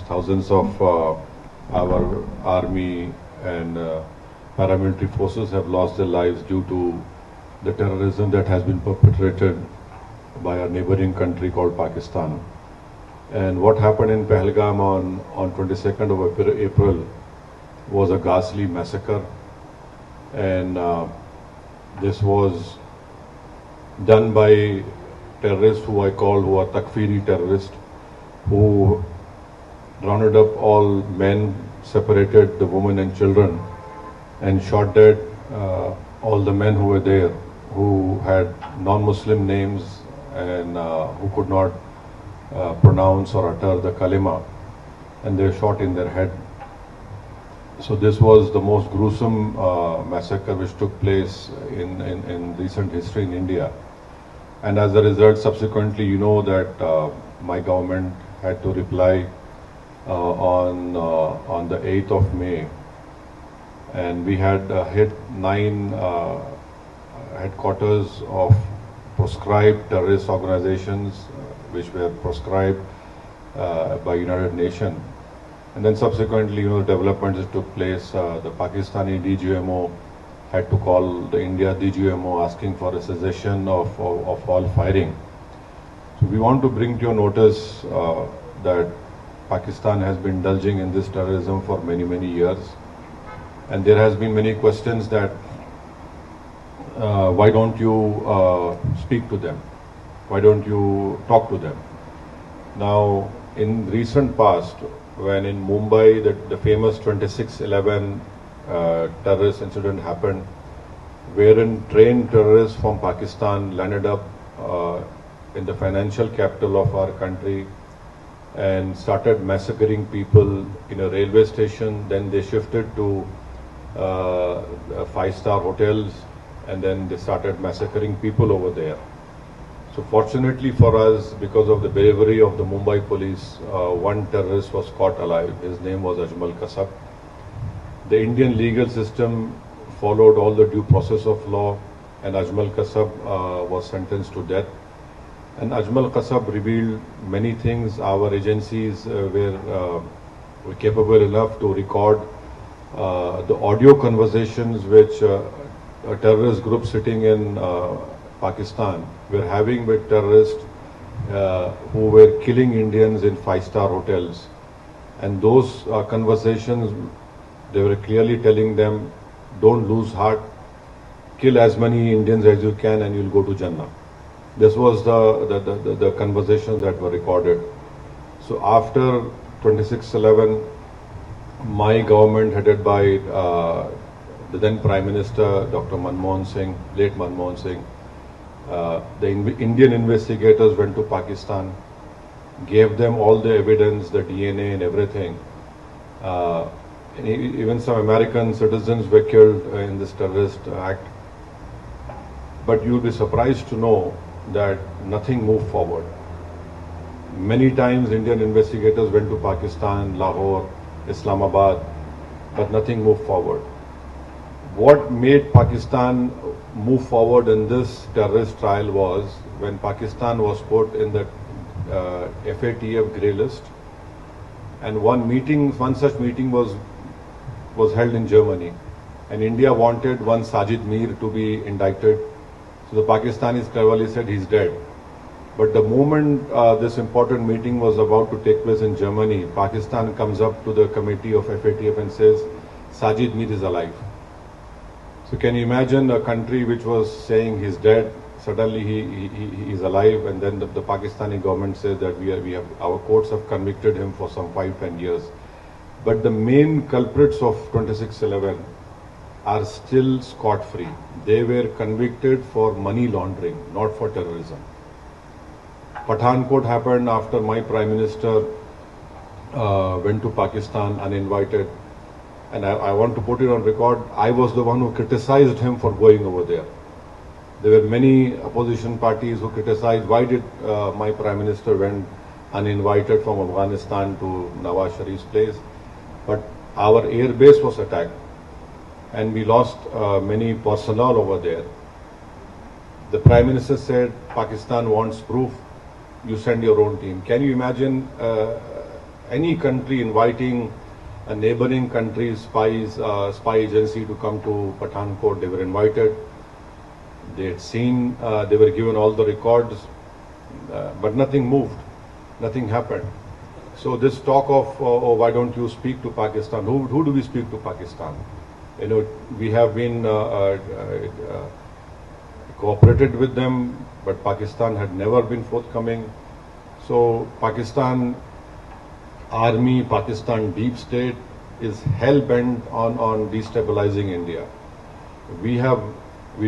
Thousands of our army and paramilitary forces have lost their lives due to the terrorism that has been perpetrated by our neighboring country called Pakistan. And what happened in Pahalgam on 22nd of April was a ghastly massacre. And this was done by terrorists who I call who are Takfiri terrorists, who rounded up all men, separated the women and children, and shot dead all the men who were there, who had non-Muslim names and who could not pronounce or utter the kalima, and they were shot in their head. So this was the most gruesome massacre which took place in recent history in India. And as a result, subsequently, you know that my government had to reply on the 8th of May, and we had hit 9 headquarters of proscribed terrorist organizations which were proscribed by United Nations. And then subsequently, you know, the developments that took place. The Pakistani DGMO had to call the India DGMO asking for a cessation of all firing. So we want to bring to your notice that Pakistan has been indulging in this terrorism for many years, and there has been many questions that why don't you speak to them? Why don't you talk to them? Now, in recent past, when in Mumbai the famous 26/11 terrorist incident happened, wherein trained terrorists from Pakistan landed up in the financial capital of our country and started massacring people in a railway station. Then they shifted to 5-star hotels, and then they started massacring people over there. So fortunately for us, because of the bravery of the Mumbai police, one terrorist was caught alive. His name was Ajmal Kasab. The Indian legal system followed all the due process of law, and Ajmal Kasab was sentenced to death. And Ajmal Kasab revealed many things. Our agencies were capable enough to record the audio conversations which a terrorist group sitting in Pakistan were having with terrorists who were killing Indians in 5-star hotels. And those conversations, they were clearly telling them, don't lose heart, kill as many Indians as you can and you'll go to Jannah. This was the conversations that were recorded. So after 26/11, my government, headed by the then Prime Minister, Dr. Manmohan Singh, late Manmohan Singh, the Indian investigators went to Pakistan, gave them all the evidence, the DNA and everything. And even some American citizens were killed in this terrorist act. But you'll be surprised to know that nothing moved forward. Many times Indian investigators went to Pakistan, Lahore, Islamabad, but nothing moved forward. What made Pakistan move forward in this terrorist trial was when Pakistan was put in the FATF grey list, and one such meeting was held in Germany, and India wanted one Sajid Mir to be indicted. So the Pakistanis cleverly said he's dead. But the moment this important meeting was about to take place in Germany, Pakistan comes up to the committee of FATF and says, Sajid Mir is alive. So can you imagine a country which was saying he's dead, suddenly he is alive, and then the Pakistani government says that our courts have convicted him for some 5-10 years. But the main culprits of 26/11 are still scot-free. They were convicted for money laundering, not for terrorism. Pathankot happened after my Prime Minister went to Pakistan uninvited. And I want to put it on record, I was the one who criticized him for going over there. There were many opposition parties who criticized, why did my Prime Minister went uninvited from Afghanistan to Nawaz Sharif's place? But our air base was attacked, and we lost many personnel over there. The Prime Minister said, Pakistan wants proof, you send your own team. Can you imagine any country inviting a neighboring country's spy agency to come to Pathankot. They were invited. They had seen, they were given all the records, but nothing moved, nothing happened. So this talk of, oh, why don't you speak to Pakistan? Who do we speak to Pakistan? You know, we have been cooperated with them, but Pakistan had never been forthcoming. So Pakistan army, Pakistan deep state is hell-bent on destabilizing India. We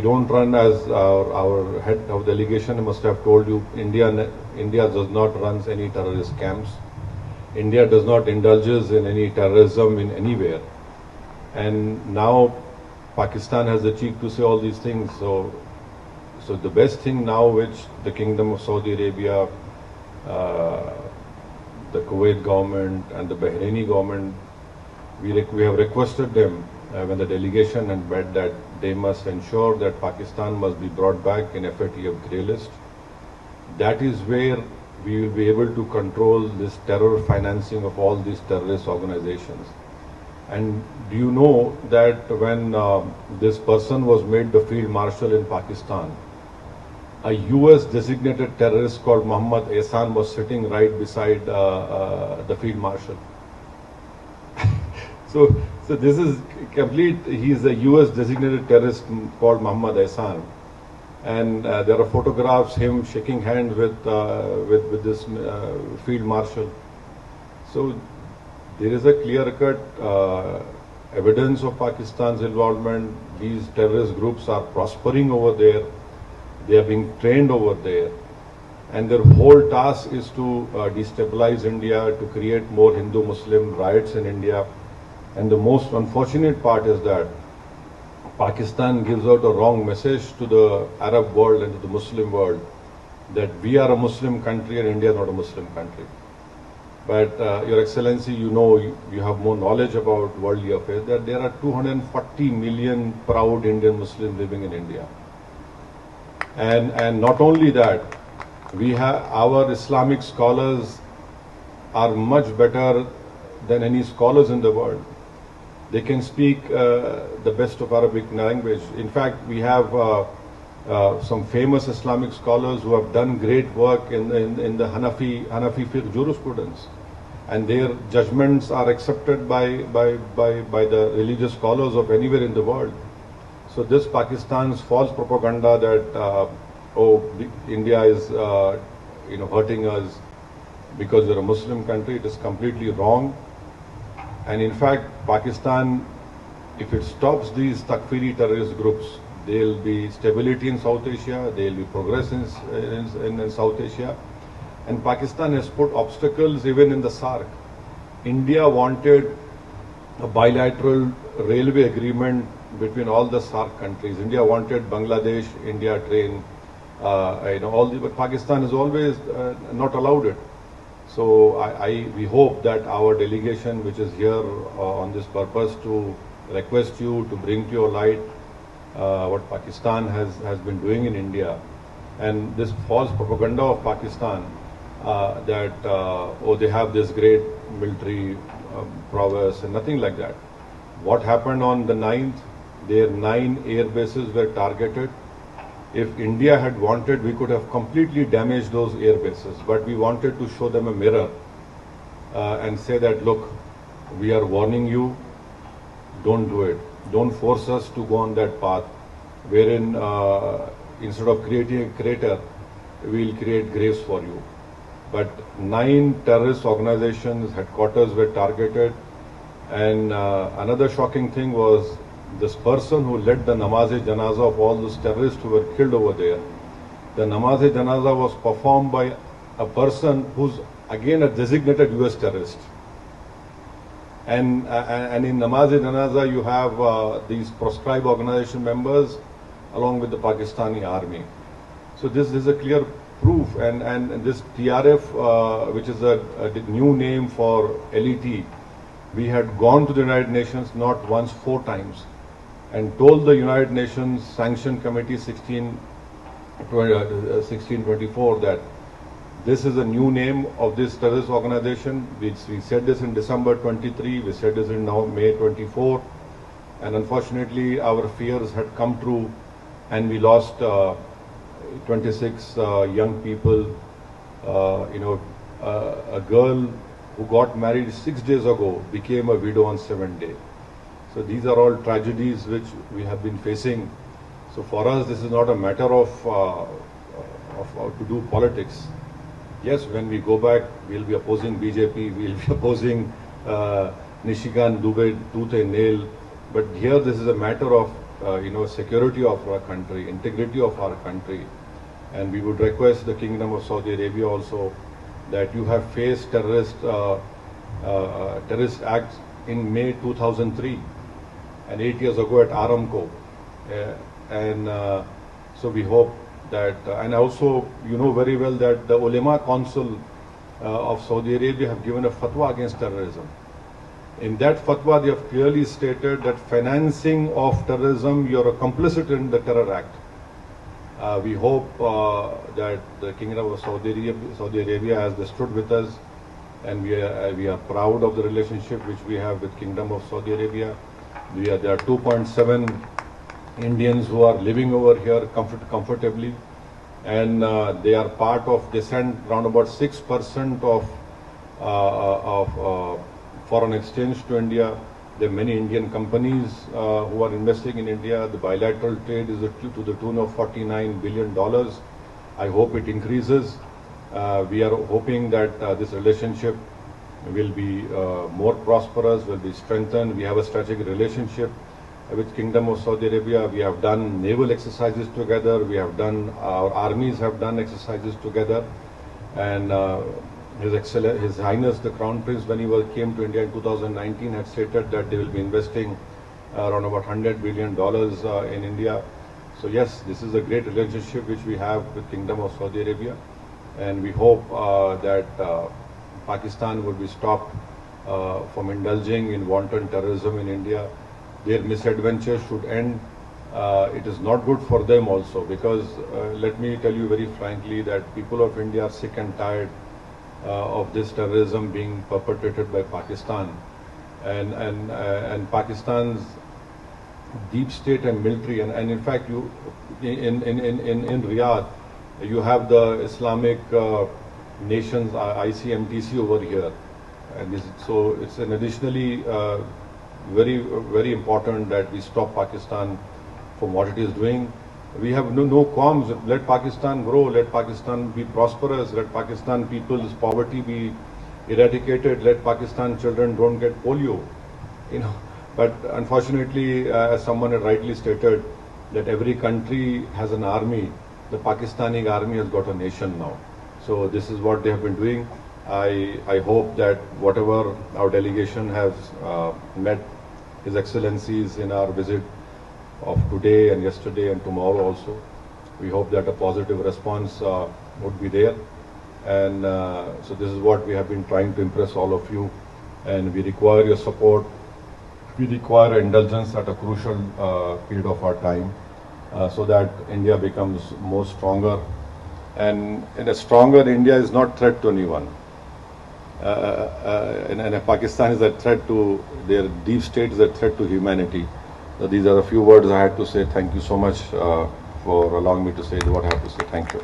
don't run, as our head of delegation must have told you, India does not run any terrorist camps. India does not indulges in any terrorism in anywhere. And now Pakistan has the cheek to say all these things. So the best thing now, which the Kingdom of Saudi Arabia, the Kuwait government and the Bahraini government, we have requested them when the delegation had met that they must ensure that Pakistan must be brought back in FATF grey list. That is where we will be able to control this terror financing of all these terrorist organizations. And do you know that when this person was made the field marshal in Pakistan, a US designated terrorist called Muhammad Ehsan was sitting right beside the field marshal. So this is complete. He is a US designated terrorist called Muhammad Ehsan, and there are photographs him shaking hands with this field marshal. So there is a clear-cut evidence of Pakistan's involvement. These terrorist groups are prospering over there. They are being trained over there. And their whole task is to destabilize India, to create more Hindu-Muslim riots in India. And the most unfortunate part is that Pakistan gives out a wrong message to the Arab world and to the Muslim world that we are a Muslim country and India is not a Muslim country. But Your Excellency, you know, you have more knowledge about worldly affairs, that there are 240 million proud Indian Muslims living in India. And not only that, we have our Islamic scholars are much better than any scholars in the world. They can speak the best of Arabic language. In fact, we have some famous Islamic scholars who have done great work in the Hanafi fiqh jurisprudence, and their judgments are accepted by the religious scholars of anywhere in the world. So this Pakistan's false propaganda that India is hurting us because we're a Muslim country, it is completely wrong. And in fact, Pakistan, if it stops these Takfiri terrorist groups, there will be stability in South Asia, there will be progress in South Asia. And Pakistan has put obstacles even in the SARC. India wanted a bilateral railway agreement between all the SARC countries. India wanted Bangladesh, India train, but Pakistan has always not allowed it. So we hope that our delegation, which is here on this purpose to request you to bring to your light what Pakistan has been doing in India, and this false propaganda of Pakistan that they have this great military prowess and nothing like that. What happened on the 9th? Their 9 air bases were targeted. If India had wanted, we could have completely damaged those air bases, but we wanted to show them a mirror and say that, look, we are warning you, don't do it. Don't force us to go on that path, wherein instead of creating a crater, we'll create graves for you. But 9 terrorist organizations' headquarters were targeted, and another shocking thing was this person who led the namaz-e-janaza of all those terrorists who were killed over there. The namaz-e-janaza was performed by a person who's again a designated US terrorist. And in namaz-e-janaza you have these proscribed organization members along with the Pakistani army. So this is a clear proof, and this TRF, which is a new name for LET, we had gone to the United Nations not once, 4 times, and told the United Nations Sanction Committee 1624 that This is a new name of this terrorist organization. We said this in December 23, we said this in now May 24, and unfortunately our fears had come true, and we lost 26 young people. A girl who got married 6 days ago became a widow on 7th day. So these are all tragedies which we have been facing. So for us, this is not a matter of to do politics. Yes, when we go back, we'll be opposing BJP, we'll be opposing Nishikant Dubey tooth and nail. But here, this is a matter of security of our country, integrity of our country, and we would request the Kingdom of Saudi Arabia also that you have faced terrorist acts in May 2003 and 8 years ago at Aramco, so we hope that, and also you know very well that the Ulema Council of Saudi Arabia have given a fatwa against terrorism. In that fatwa, they have clearly stated that financing of terrorism, you are complicit in the terror act. We hope that the Kingdom of Saudi Arabia has stood with us, and we are proud of the relationship which we have with Kingdom of Saudi Arabia. There are 2.7 Indians who are living over here comfortably, and they are part of, they send around about 6% of foreign exchange to India. There are many Indian companies who are investing in India. The bilateral trade is to the tune of $49 billion. I hope it increases. We are hoping that this relationship will be more prosperous, will be strengthened. We have a strategic relationship with Kingdom of Saudi Arabia. We have done naval exercises together. We have done, our armies have done exercises together. And His Highness the Crown Prince, when he came to India in 2019, had stated that they will be investing around about $100 billion in India. So yes, this is a great relationship which we have with Kingdom of Saudi Arabia, and we hope that Pakistan will be stopped from indulging in wanton terrorism in India. Their misadventure should end. It is not good for them also, because let me tell you very frankly that people of India are sick and tired of this terrorism being perpetrated by Pakistan, and Pakistan's deep state and military, and in fact you in Riyadh you have the Islamic nations ICMTC over here, and so it's an additionally very important that we stop Pakistan from what it is doing. We have no qualms. Let Pakistan grow, let Pakistan be prosperous, let Pakistan people's poverty be eradicated, let Pakistan children don't get polio, But unfortunately, as someone had rightly stated, that every country has an army. The Pakistani army has got a nation now. So this is what they have been doing. I hope that whatever our delegation has met His Excellencies in our visit of today and yesterday and tomorrow also, we hope that a positive response would be there. And so this is what we have been trying to impress all of you, and we require your support. We require indulgence at a crucial period of our time, so that India becomes more stronger. And a stronger India is not threat to anyone. And Pakistan is a threat to, their deep state is a threat to humanity. So these are a few words I had to say. Thank you so much for allowing me to say what I have to say. Thank you.